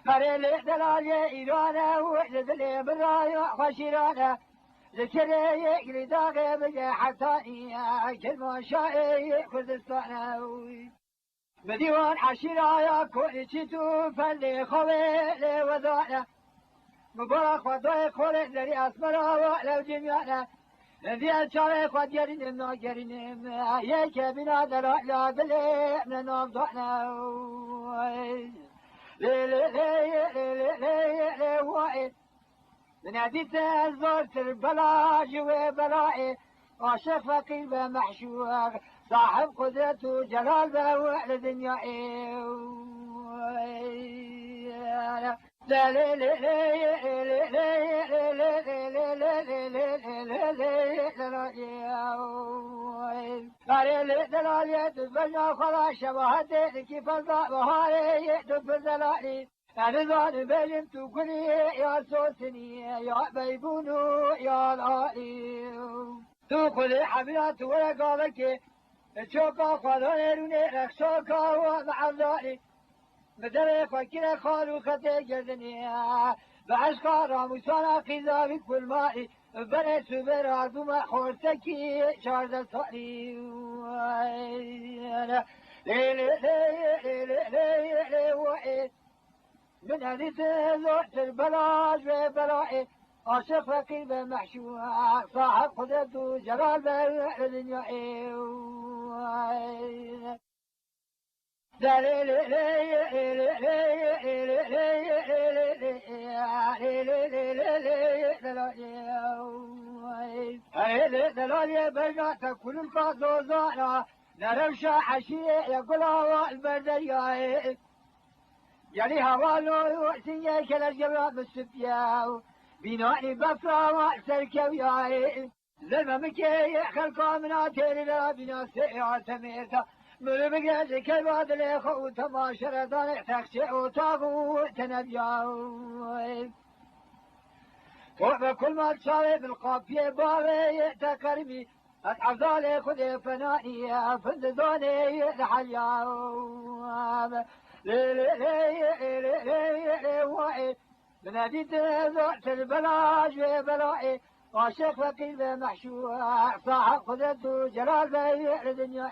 فريل دلالي إيرانا وحدة برايا خشيرانا ذكري يقلي داغي بجي حتاني كلمة شائي كردستانا بديوان عشيرايا كوني تشتو فلي خوي وضعنا مبارك ودوي خولي لري أسمرا ولو جميعنا لذي الشارع قد يرين ناجرين يك بنا دلالي بلي من نوضعنا من عديد زرت البلاج وبلائي عاشق فقير بمحشوق صاحب قدرة وجلال بوعد دنيائي لا لا لا أنا بلمت كلي يا صوتني يا بيبونو يا العالي تو كلي حبيات ولا قالك تشوكا خالوني رخصوكا ومعذاري مدري فكرة خالو خطي جزني بعشقا راموسانا قيزا بكل مائي بني سبر عرضو ما خورتكي شارد صاري من هذه زرت البلاج وبلائي عاشق فقير بمحشوق صاحب قدرة وجلال بالدنيا دلالي برجعت كل القاضوزانا نرمشا حشية يقولها البردية يعني هوالو وحسين كلا الجبرات بالسبياو بناني بفرا وأكثر كوياي لما مكي خلقا من عتير لا بنا سيئة سميتا مربقى ذيك البعض ليخو تماشر ضانع تخشع وطاغو تنبياو وبكل ما تصالي بالقافية باغي تكرمي أتعب ذالي خذي فناني فندزاني لحلياو من هديد زرت البلاج وبلائي عاشق فقير بمحشوق صاحب قدرة جلال بيع الدنيا